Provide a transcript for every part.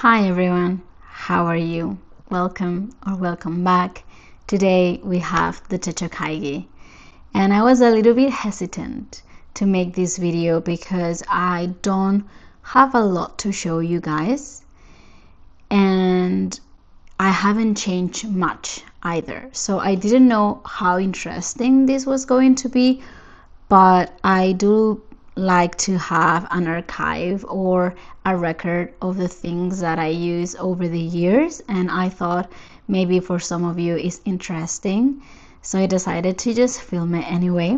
Hi everyone, how are you? Welcome or welcome back. Today we have the Techo Kaigi, and I was a little bit hesitant to make this video because I don't have a lot to show you guys, and I haven't changed much either, so I didn't know how interesting this was going to be, but I do like to have an archive or a record of the things that I use over the years, and I thought maybe for some of you it's interesting, so I decided to just film it anyway.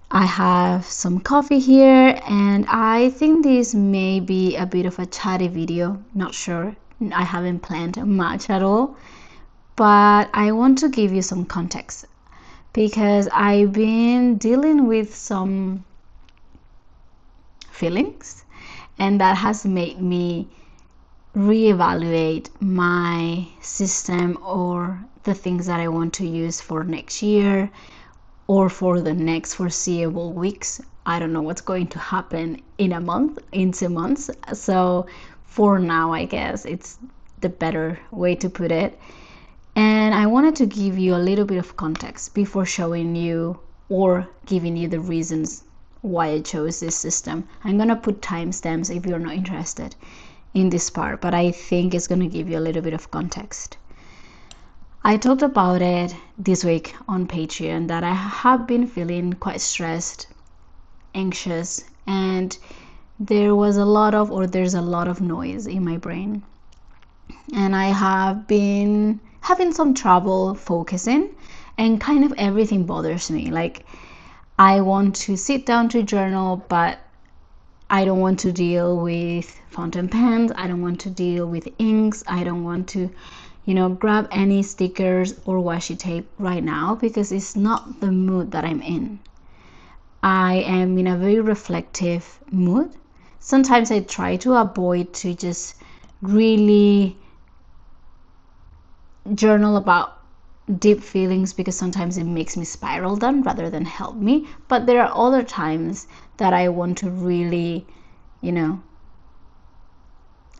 I have some coffee here, and I think this may be a bit of a chatty video, not sure. I haven't planned much at all, but I want to give you some context because I've been dealing with some feelings, and that has made me reevaluate my system or the things that I want to use for next year or for the next foreseeable weeks. I don't know what's going to happen in a month, in 2 months, so for now I guess it's the better way to put it. And I wanted to give you a little bit of context before showing you or giving you the reasons why I chose this system. I'm gonna put timestamps if you're not interested in this part, but I think it's gonna give you a little bit of context. I talked about it this week on Patreon that I have been feeling quite stressed, anxious, and there's a lot of noise in my brain, and I have been having some trouble focusing, and kind of everything bothers me. Like, I want to sit down to journal, but I don't want to deal with fountain pens, I don't want to deal with inks, I don't want to, grab any stickers or washi tape right now because it's not the mood that I'm in. I am in a very reflective mood. Sometimes I try to avoid to just really journal about deep feelings because sometimes it makes me spiral them rather than help me, but there are other times that I want to really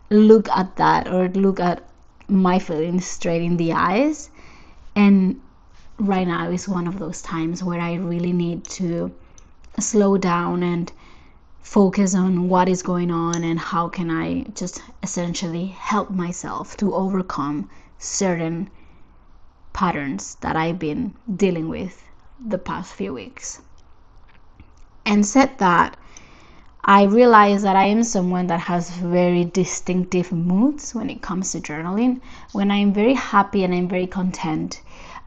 look at that or look at my feelings straight in the eyes, and right now is one of those times where I really need to slow down and focus on what is going on and how can I just essentially help myself to overcome certain patterns that I've been dealing with the past few weeks. And said that, I realize that I am someone that has very distinctive moods when it comes to journaling. When I'm very happy and I'm very content,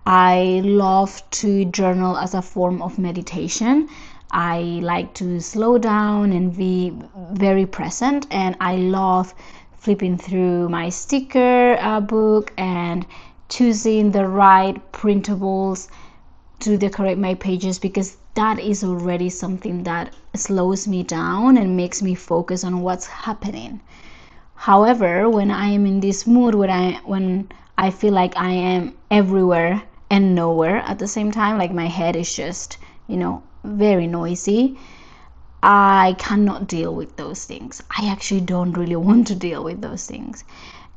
I love to journal as a form of meditation. I like to slow down and be very present, and I love flipping through my sticker book and choosing the right printables to decorate my pages, because that is already something that slows me down and makes me focus on what's happening. However, when I am in this mood when I feel like I am everywhere and nowhere at the same time, like my head is just very noisy, I cannot deal with those things. I actually don't really want to deal with those things,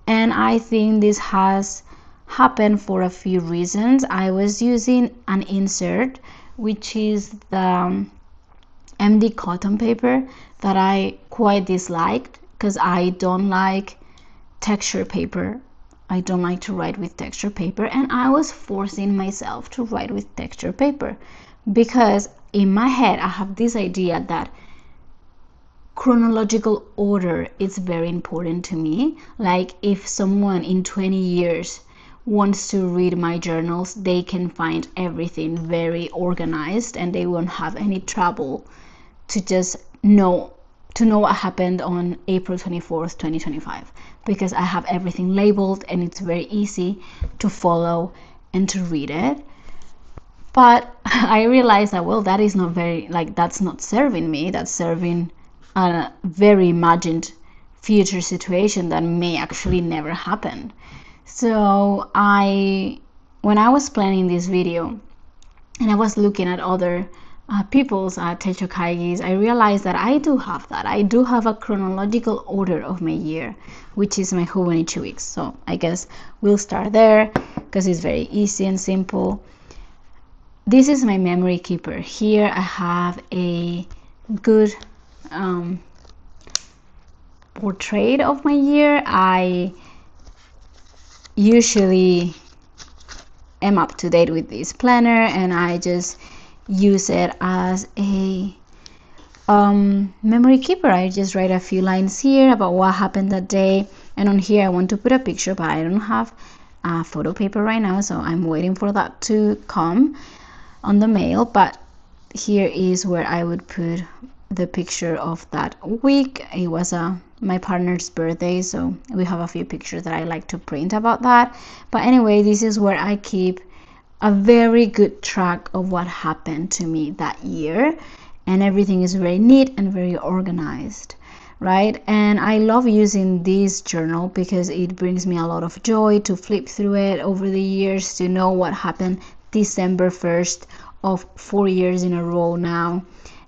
and I think this has happened for a few reasons. I was using an insert, which is the MD cotton paper that I quite disliked because I don't like texture paper. I don't like to write with texture paper, and I was forcing myself to write with texture paper because in my head I have this idea that chronological order is very important to me. Like, if someone in 20 years wants to read my journals, they can find everything very organized and they won't have any trouble to just know what happened on April 24th, 2025, because I have everything labeled and it's very easy to follow and to read it. But I realized that, well, that is not that's not serving me. That's serving a very imagined future situation that may actually never happen. So when I was planning this video and I was looking at other people's Techo Kaigis, I realized that I do have that. I do have a chronological order of my year, which is my hobonichi weeks. So I guess we'll start there because it's very easy and simple. This is my memory keeper. Here I have a good portrait of my year. I usually am up to date with this planner, and I just use it as a memory keeper. I just write a few lines here about what happened that day, and on here I want to put a picture, but I don't have photo paper right now, so I'm waiting for that to come on the mail. But here is where I would put the picture of that week. It was my partner's birthday, so we have a few pictures that I like to print about that. But anyway, this is where I keep a very good track of what happened to me that year, and everything is very neat and very organized, right? And I love using this journal because it brings me a lot of joy to flip through it over the years, to know what happened December 1st of 4 years in a row now.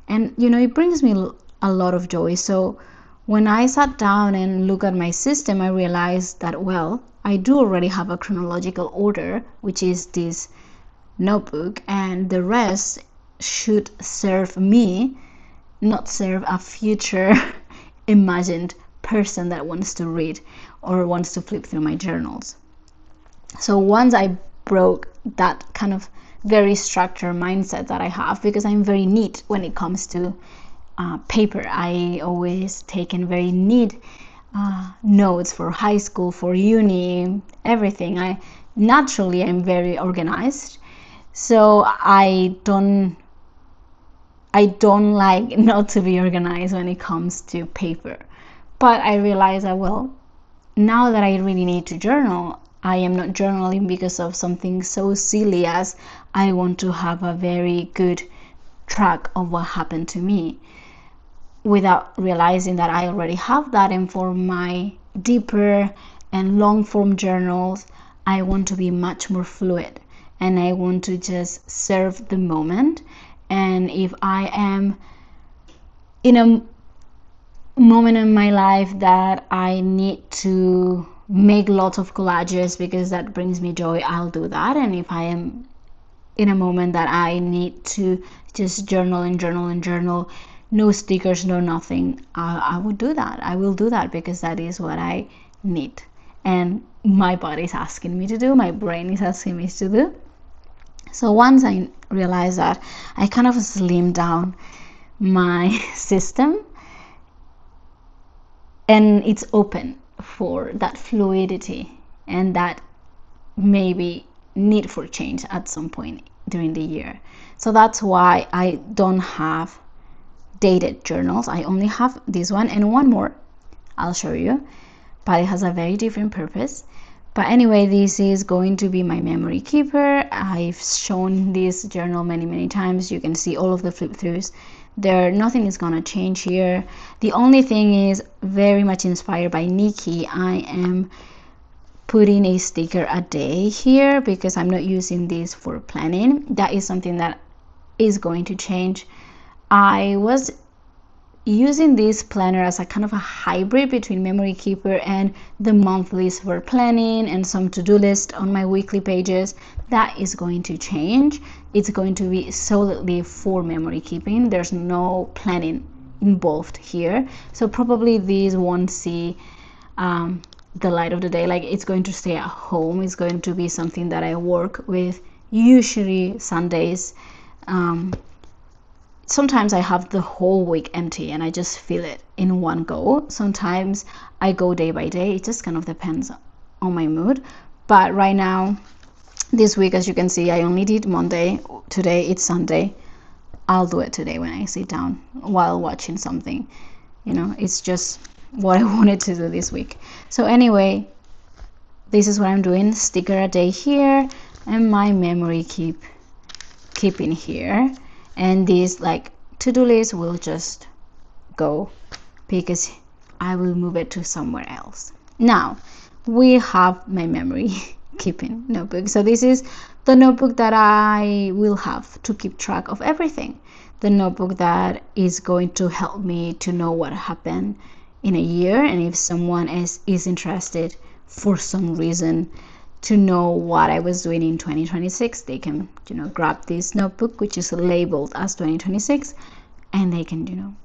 And you know, it brings me a lot of joy. So when I sat down and looked at my system, I realized that, well, I do already have a chronological order, which is this notebook, and the rest should serve me, not serve a future imagined person that wants to read or wants to flip through my journals. So once I broke that kind of very structured mindset that I have, because I'm very neat when it comes to paper. I always taken very neat notes for high school, for uni, everything. I'm very organized, so I don't like not to be organized when it comes to paper. But I realized that, well, now that I really need to journal, I am not journaling because of something so silly as I want to have a very good track of what happened to me, without realizing that I already have that. And for my deeper and long form journals, I want to be much more fluid, and I want to just serve the moment. And if I am in a moment in my life that I need to make lots of collages because that brings me joy, I'll do that. And if I am in a moment that I need to just journal and journal and journal, no stickers, no nothing, I would do that. I will do that because that is what I need, and my body is asking me to do, my brain is asking me to do. So once I realized that, I kind of slimmed down my system, and it's open for that fluidity and that maybe need for change at some point during the year. So that's why I don't have dated journals. I only have this one and one more I'll show you, but it has a very different purpose. But anyway, this is going to be my memory keeper. I've shown this journal many times. You can see all of the flip throughs there. Nothing is gonna change here. The only thing is, very much inspired by Nikki, I am putting a sticker a day here because I'm not using this for planning. That is something that is going to change. I was using this planner as a kind of a hybrid between memory keeper and the monthlies for planning and some to-do list on my weekly pages. That is going to change. It's going to be solidly for memory keeping. There's no planning involved here, so probably these won't see the light of the day. Like, it's going to stay at home. It's going to be something that I work with, usually Sundays. Sometimes I have the whole week empty and I just fill it in one go. Sometimes I go day by day. It just kind of depends on my mood. But right now, this week, as you can see, I only did Monday. Today it's Sunday. I'll do it today when I sit down while watching something. You know, it's just what I wanted to do this week. So anyway, this is what I'm doing. Sticker a day here, and my memory keeping here. And this like to-do list will just go because I will move it to somewhere else. Now we have my memory keeping notebook. So this is the notebook that I will have to keep track of everything. The notebook that is going to help me to know what happened in a year, and if someone is interested for some reason to know what I was doing in 2026, they can, grab this notebook, which is labeled as 2026, and they can,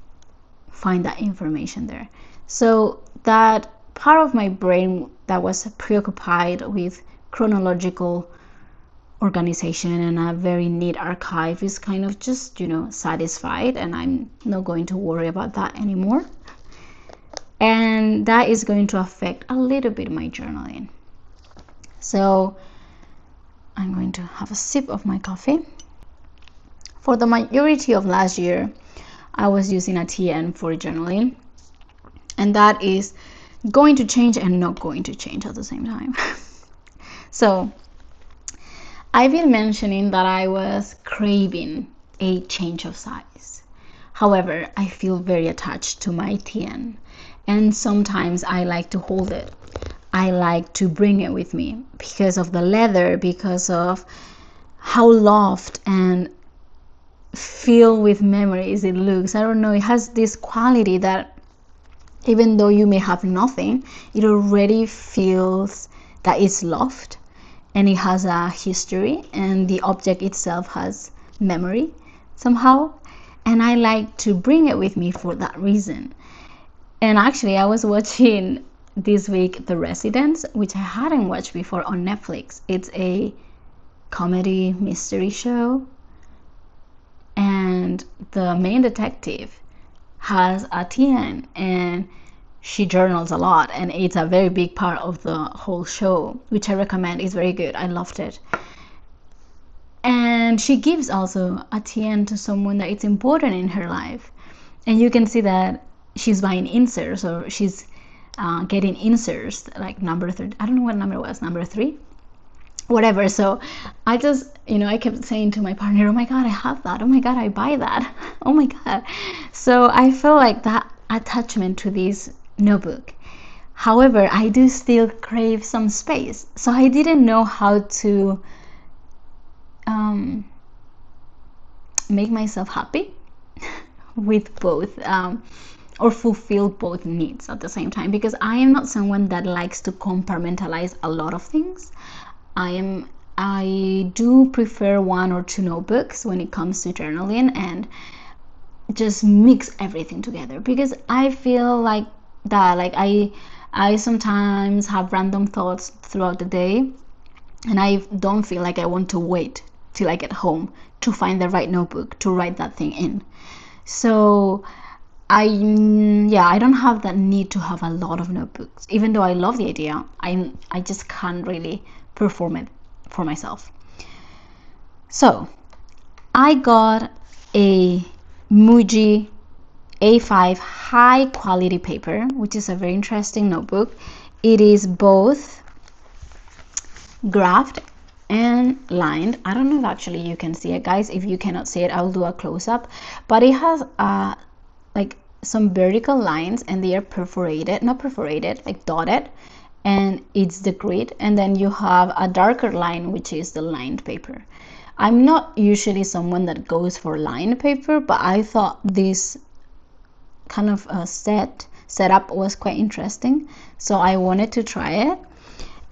find that information there. So that part of my brain that was preoccupied with chronological organization and a very neat archive is kind of just, satisfied, and I'm not going to worry about that anymore. And that is going to affect a little bit my journaling. So I'm going to have a sip of my coffee. For the majority of last year, I was using a TN for journaling, and that is going to change and not going to change at the same time. So I've been mentioning that I was craving a change of size. However, I feel very attached to my TN, and sometimes I like to hold it. I like to bring it with me because of the leather, because of how loved and filled with memories it looks. I don't know, it has this quality that even though you may have nothing, it already feels that it's loved, and it has a history, and the object itself has memory somehow, and I like to bring it with me for that reason. And actually, I was watching this week The Residence, which I hadn't watched before, on Netflix. It's a comedy mystery show, and the main detective has a TN, and she journals a lot, and it's a very big part of the whole show, which I recommend. It's very good. I loved it. And she gives also a TN to someone that it's important in her life, and you can see that she's buying inserts, or she's getting inserts like number 3. I don't know what number it was, number 3, whatever. So I just, I kept saying to my partner, oh my god, I have that, oh my god, I buy that, oh my god. So I feel like that attachment to this notebook. However, I do still crave some space, so I didn't know how to make myself happy with both, or fulfill both needs at the same time, because I am not someone that likes to compartmentalize a lot of things. I do prefer 1 or 2 notebooks when it comes to journaling, and just mix everything together, because I feel like that, like I sometimes have random thoughts throughout the day, and I don't feel like I want to wait till I get home to find the right notebook to write that thing in. So I don't have that need to have a lot of notebooks, even though I love the idea. I just can't really perform it for myself. So I got a Muji A5 high quality paper, which is a very interesting notebook. It is both graphed and lined. I don't know if actually you can see it, guys. If you cannot see it, I'll do a close-up. But it has like some vertical lines, and they are perforated, not perforated, like dotted, and it's the grid. And then you have a darker line, which is the lined paper. I'm not usually someone that goes for lined paper, but I thought this kind of setup was quite interesting, so I wanted to try it.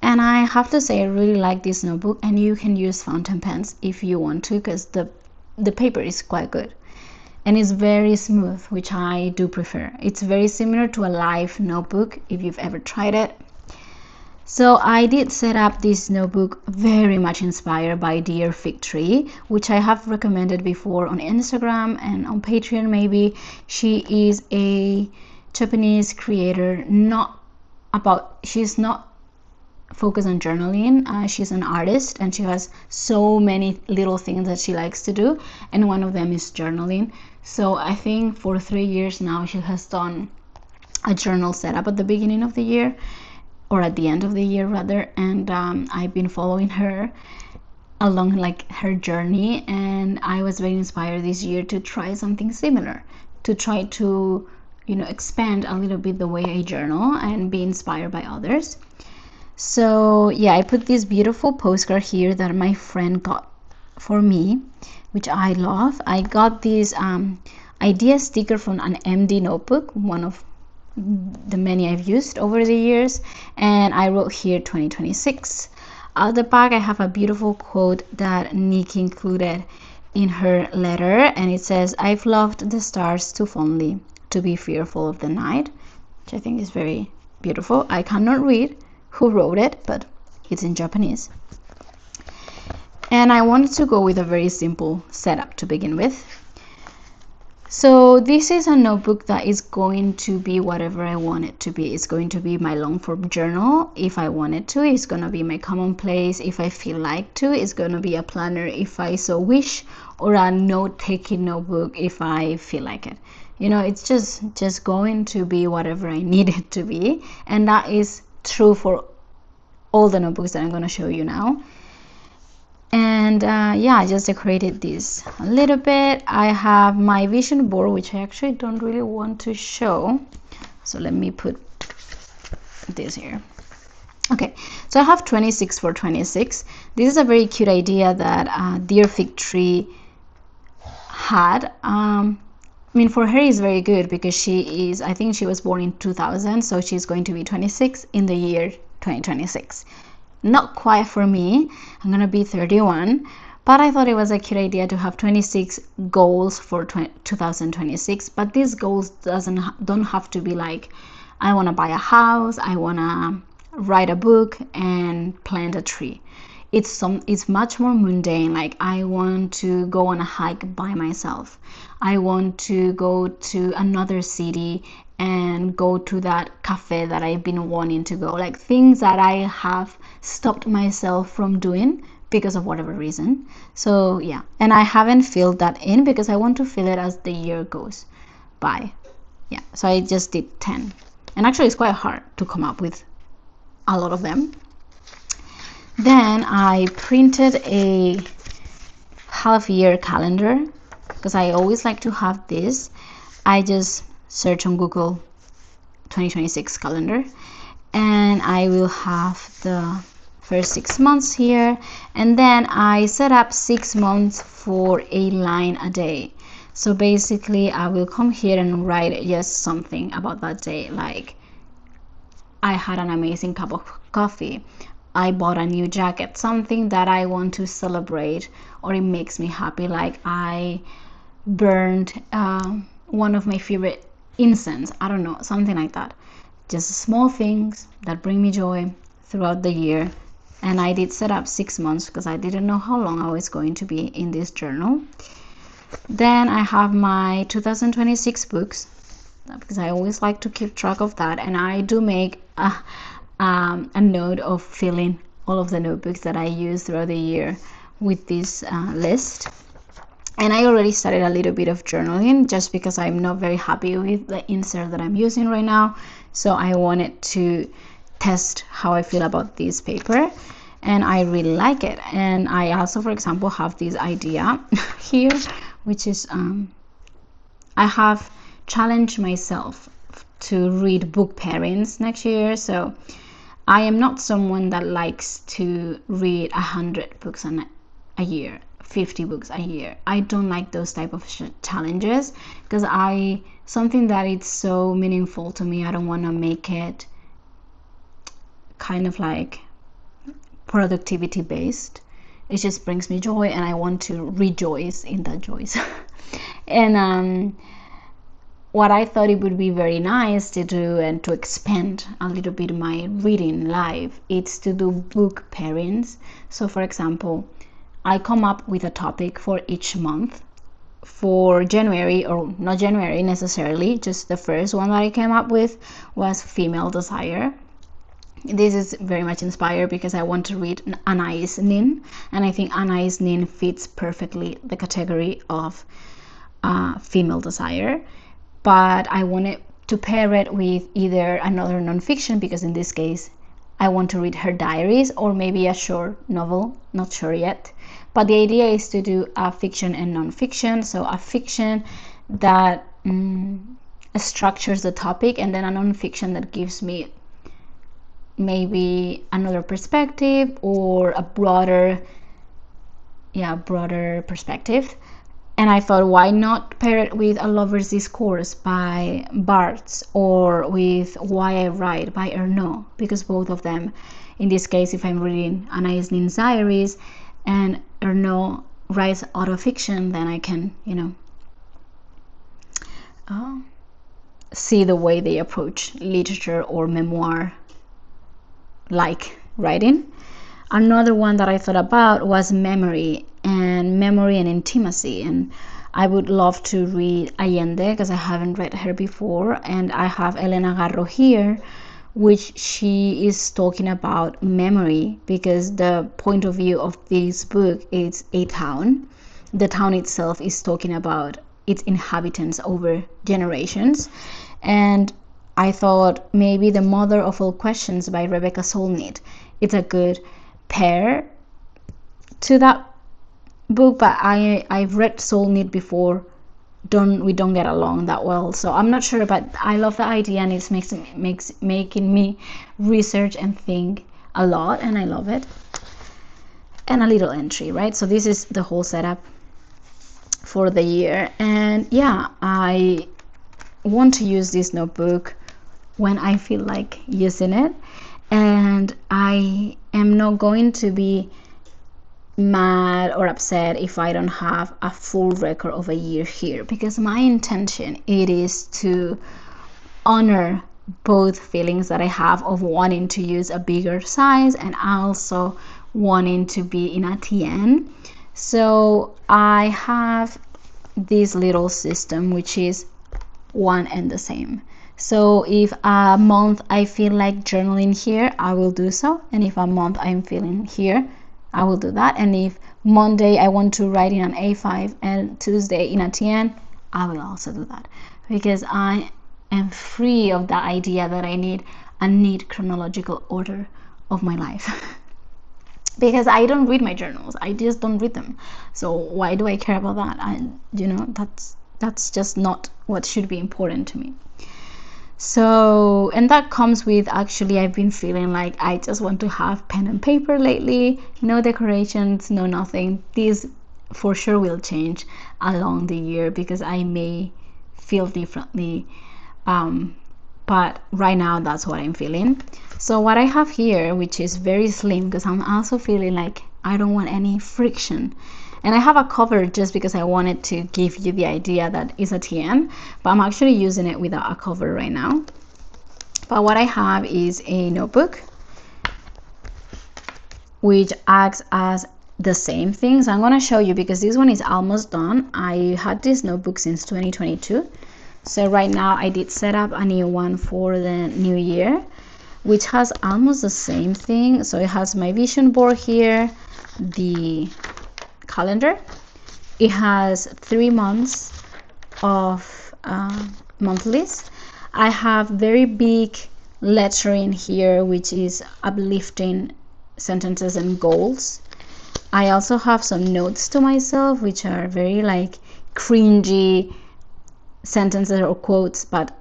And I have to say, I really like this notebook, and you can use fountain pens if you want to, because the paper is quite good, and it's very smooth, which I do prefer. It's very similar to a live notebook if you've ever tried it. So I did set up this notebook very much inspired by Dear Fig Tree, which I have recommended before on Instagram and on Patreon maybe. She is a Japanese creator, she's not focused on journaling. She's an artist, and she has so many little things that she likes to do, and one of them is journaling. So I think for 3 years now she has done a journal setup at the beginning of the year, or at the end of the year rather, and I've been following her along like her journey, and I was very inspired this year to try something similar, to try to expand a little bit the way I journal and be inspired by others. So yeah, I put this beautiful postcard here that my friend got for me, which I love. I got this idea sticker from an MD notebook, one of the many I've used over the years, and I wrote here 2026. At the back I have a beautiful quote that Nick included in her letter, and it says, "I've loved the stars too fondly to be fearful of the night," which I think is very beautiful. I cannot read who wrote it, but it's in Japanese. And I wanted to go with a very simple setup to begin with. So this is a notebook that is going to be whatever I want it to be. It's going to be my long form journal if I wanted to. It's going to be my commonplace if I feel like to. It's going to be a planner if I so wish, or a note-taking notebook if I feel like it. You know, it's just going to be whatever I need it to be. And that is true for all the notebooks that I'm going to show you now. And yeah, I just decorated this a little bit. I have my vision board, which I actually don't really want to show, so let me put this here. Okay, so I have 26 for 26. This is a very cute idea that Dear Fig Tree had. I mean, for her is very good because she is, I think she was born in 2000, so she's going to be 26 in the year 2026. Not quite for me. I'm gonna be 31, but I thought it was a cute idea to have 26 goals for 2026. But these goals don't have to be like, I want to buy a house, I want to write a book and plant a tree. It's much more mundane. Like, I want to go on a hike by myself, I want to go to another city and go to that cafe that I've been wanting to go, like things that I have stopped myself from doing because of whatever reason. So yeah, and I haven't filled that in because I want to fill it as the year goes by. Yeah, so I just did 10, and actually it's quite hard to come up with a lot of them. Then I printed a half-year calendar because I always like to have this. I just search on Google 2026 calendar, and I will have the first 6 months here, and then I set up 6 months for a line a day. So basically I will come here and write just something about that day, like I had an amazing cup of coffee, I bought a new jacket, something that I want to celebrate or it makes me happy, like I burned one of my favorite incense, I don't know, something like that. Just small things that bring me joy throughout the year. And I did set up 6 months because I didn't know how long I was going to be in this journal. Then I have my 2026 books because I always like to keep track of that, and I do make a note of filling all of the notebooks that I use throughout the year with this list. And I already started a little bit of journaling just because I'm not very happy with the insert that I'm using right now. So I wanted to test how I feel about this paper, and I really like it. And I also, for example, have this idea here, which is I have challenged myself to read book pairings next year. So I am not someone that likes to read 100 books a year, 50 books a year. I don't like those type of challenges because something that it's so meaningful to me, I don't want to make it kind of like productivity based. It just brings me joy and I want to rejoice in that joy. And what I thought it would be very nice to do and to expand a little bit my reading life, it's to do book pairings. So for example, I come up with a topic for each month. For January, or not January necessarily, just the first one that I came up with was female desire. This is very much inspired because I want to read Anais Nin, and I think Anais Nin fits perfectly the category of female desire. But I wanted to pair it with either another nonfiction, because in this case I want to read her diaries, or maybe a short novel, not sure yet. But the idea is to do a fiction and nonfiction. So a fiction that structures the topic, and then a nonfiction that gives me maybe another perspective or a broader perspective. And I thought, why not pair it with A Lover's Discourse by Barthes or with Why I Write by Ernaud, because both of them, in this case, if I'm reading Anais Nin's diaries and Ernaud writes autofiction, then I can, see the way they approach literature or memoir like writing. Another one that I thought about was memory and intimacy, and I would love to read Allende because I haven't read her before, and I have Elena Garro here, which she is talking about memory, because the point of view of this book is a town. The town itself is talking about its inhabitants over generations, and I thought maybe The Mother of All Questions by Rebecca Solnit, it's a good pair to that book, but I've read Solnit before. We don't get along that well, so I'm not sure, but I love the idea, and it's making me research and think a lot, and I love it. And a little entry, right? So this is the whole setup for the year, and yeah, I want to use this notebook when I feel like using it, and I am not going to be mad or upset if I don't have a full record of a year here, because my intention, it is to honor both feelings that I have of wanting to use a bigger size and also wanting to be in a TN. So I have this little system which is one and the same. So if a month I feel like journaling here, I will do so, and if a month I'm feeling here, I will do that. And if Monday I want to write in an A5 and Tuesday in a TN, I will also do that, because I am free of the idea that I need a neat chronological order of my life. Because I don't read my journals, I just don't read them, so why do I care about that? And that's just not what should be important to me. So, and that comes with, actually, I've been feeling like I just want to have pen and paper lately. No decorations, no nothing. This for sure will change along the year because I may feel differently. But right now, that's what I'm feeling. So what I have here, which is very slim, because I'm also feeling like I don't want any friction. And I have a cover just because I wanted to give you the idea that it's a TN, but I'm actually using it without a cover right now. But what I have is a notebook, which acts as the same thing. So I'm going to show you, because this one is almost done. I had this notebook since 2022. So right now I did set up a new one for the new year, which has almost the same thing. So it has my vision board here, the calendar. It has 3 months of monthlies. I have very big lettering here, which is uplifting sentences and goals. I also have some notes to myself, which are very like cringy sentences or quotes, but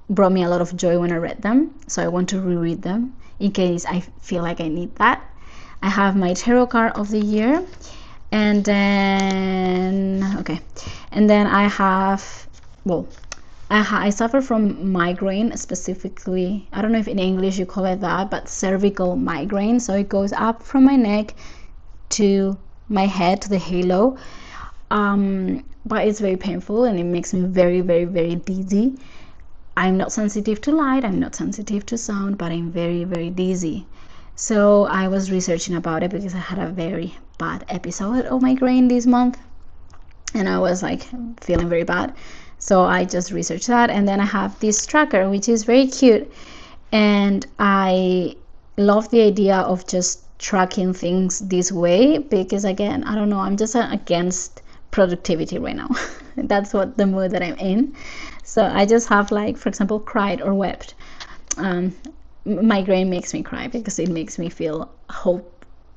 brought me a lot of joy when I read them. So I want to reread them in case I feel like I need that. I have my tarot card of the year. And then I have, I suffer from migraine, specifically, I don't know if in English you call it that, but cervical migraine. So it goes up from my neck to my head, to the halo, but it's very painful and it makes me very, very, very dizzy. I'm not sensitive to light, I'm not sensitive to sound, but I'm very, very dizzy. So I was researching about it because I had a very bad episode of migraine this month, and I was like feeling very bad. So I just researched that, and then I have this tracker, which is very cute, and I love the idea of just tracking things this way, because again, I don't know, I'm just against productivity right now. That's what the mood that I'm in. So I just have, like, for example, cried or wept. Migraine makes me cry because it makes me feel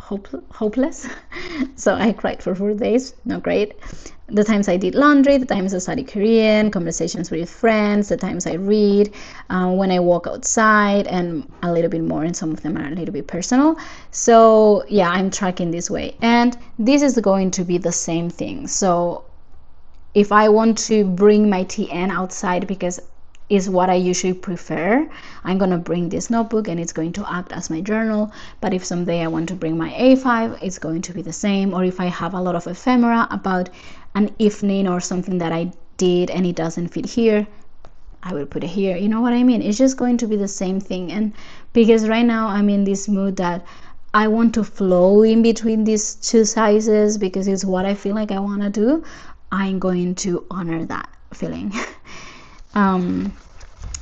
hopeless. So I cried for 4 days. Not great. The times I did laundry, the times I studied Korean, conversations with friends, the times I read, when I walk outside, and a little bit more, and some of them are a little bit personal. So yeah, I'm tracking this way, and this is going to be the same thing. So if I want to bring my TN outside, because is what I usually prefer, I'm gonna bring this notebook and it's going to act as my journal. But if someday I want to bring my A5, it's going to be the same. Or if I have a lot of ephemera about an evening or something that I did and it doesn't fit here, I will put it here. You know what I mean? It's just going to be the same thing. And because right now I'm in this mood that I want to flow in between these two sizes because it's what I feel like I want to do, I'm going to honor that feeling.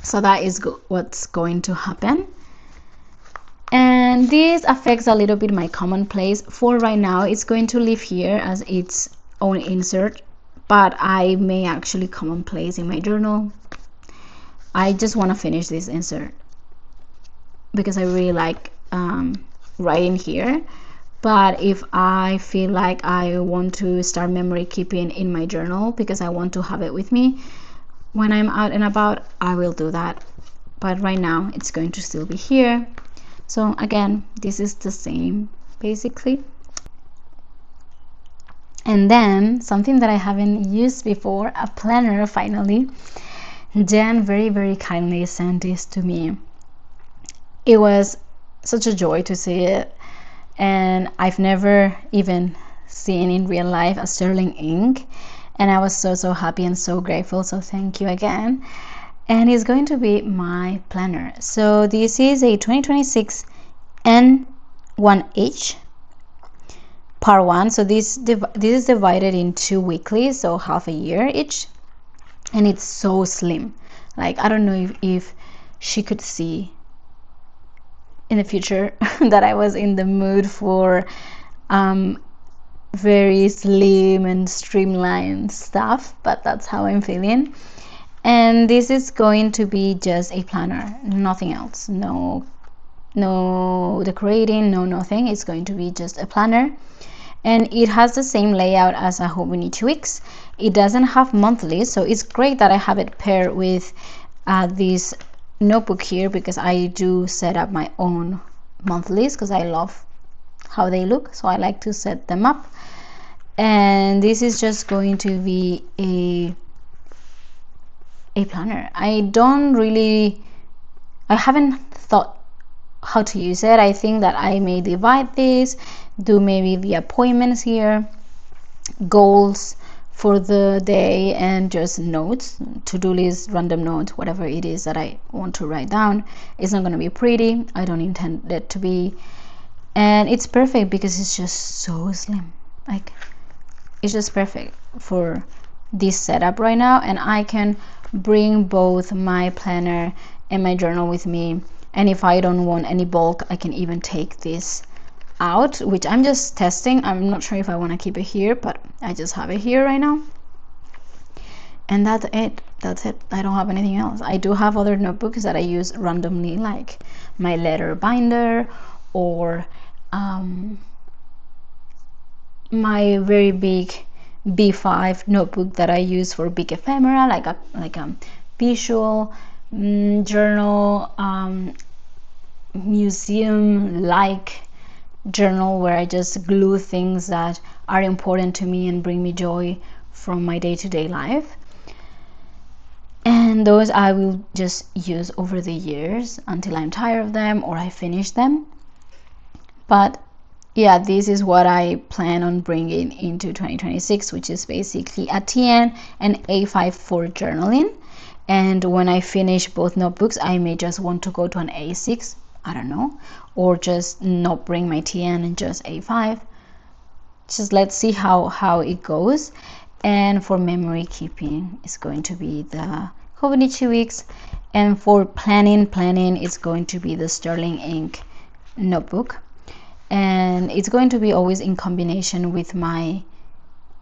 So that is what's going to happen. And this affects a little bit my commonplace. For right now, it's going to live here as its own insert, but I may actually commonplace in my journal. I just want to finish this insert because I really like writing here. But if I feel like I want to start memory keeping in my journal because I want to have it with me when I'm out and about, I will do that. But right now it's going to still be here. So again, this is the same basically. And then something that I haven't used before, a planner. Finally, Jen very kindly sent this to me. It was such a joy to see it, and I've never even seen in real life a sterling ink, and I was so happy and so grateful. So thank you again. And it's going to be my planner. So this is a 2026 N1H part 1. So this is divided in 2 weeklies, so half a year each, and it's so slim. Like, I don't know if she could see in the future that I was in the mood for very slim and streamlined stuff, but that's how I'm feeling. And this is going to be just a planner, nothing else. No decorating, no nothing. It's going to be just a planner, and it has the same layout as a hobonichi weeks. It doesn't have monthly, so it's great that I have it paired with this notebook here, because I do set up my own monthlies because I love how they look, so I like to set them up. And this is just going to be a planner. I haven't thought how to use it. I think that I may divide this, do maybe the appointments here, goals for the day, and just notes, to-do list, random notes, whatever it is that I want to write down. It's not going to be pretty. I don't intend it to be. And it's perfect because it's just so slim. Like, it's just perfect for this setup right now, and I can bring both my planner and my journal with me. And if I don't want any bulk, I can even take this out, which I'm just testing. I'm not sure if I want to keep it here, but I just have it here right now. And that's it. I don't have anything else. I do have other notebooks that I use randomly, like my letter binder, or my very big B5 notebook that I use for big ephemera, like a visual journal, museum like journal where I just glue things that are important to me and bring me joy from my day-to-day life. And those I will just use over the years until I'm tired of them or I finish them. But yeah, this is what I plan on bringing into 2026, which is basically a TN and A5 for journaling. And when I finish both notebooks, I may just want to go to an A6, I don't know, or just not bring my TN and just A5. Just let's see how it goes. And for memory keeping, it's going to be the hobonichi weeks, and for planning, it's going to be the sterling ink notebook. And it's going to be always in combination with my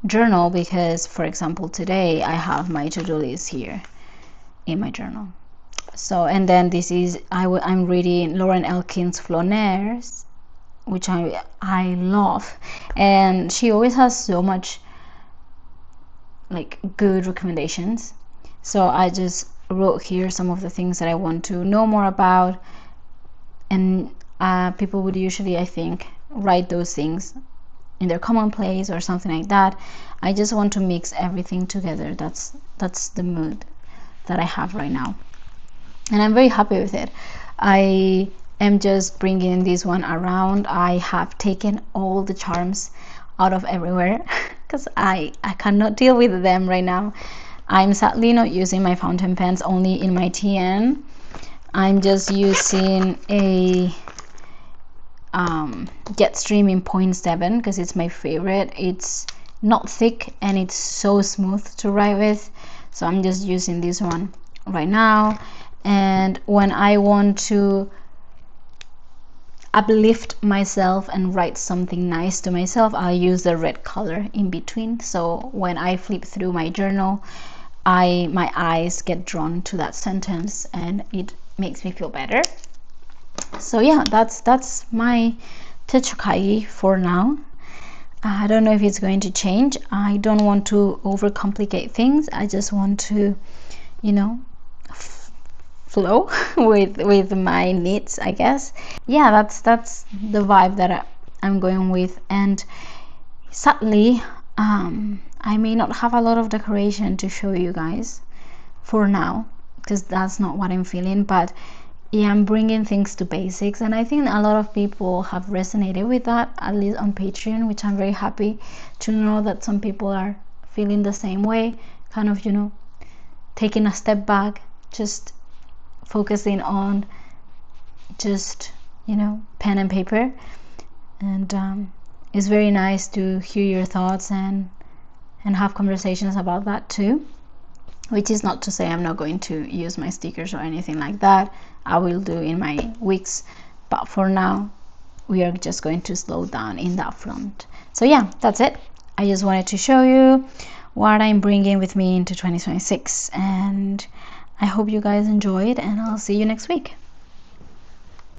journal, because for example today I have my to-do list here in my journal. So, and then this is I'm reading Lauren Elkin's Flonairs, which I love, and she always has so much like good recommendations. So I just wrote here some of the things that I want to know more about, and people would usually, I think, write those things in their commonplace or something like that. I just want to mix everything together. That's the mood that I have right now, and I'm very happy with it. I am just bringing this one around. I have taken all the charms out of everywhere because I cannot deal with them right now. I'm sadly not using my fountain pens, only in my TN. I'm just using a Jetstream in 0.7 because it's my favorite. It's not thick and it's so smooth to write with, so I'm just using this one right now. And when I want to uplift myself and write something nice to myself, I'll use the red color in between, so when I flip through my journal, my eyes get drawn to that sentence and it makes me feel better. So yeah, that's my Techo Kaigi for now. I don't know if it's going to change. I don't want to overcomplicate things. I just want to, you know, flow with my needs, I guess. Yeah, that's the vibe that I'm going with. And sadly, I may not have a lot of decoration to show you guys for now, because that's not what I'm feeling. But yeah, I'm bringing things to basics, and I think a lot of people have resonated with that, at least on Patreon, which I'm very happy to know that some people are feeling the same way, kind of, you know, taking a step back, just focusing on just, you know, pen and paper. And it's very nice to hear your thoughts and have conversations about that too, which is not to say I'm not going to use my stickers or anything like that. I will do in my weeks, but for now we are just going to slow down in that front. So yeah, that's it. I just wanted to show you what I'm bringing with me into 2026, and I hope you guys enjoyed, and I'll see you next week.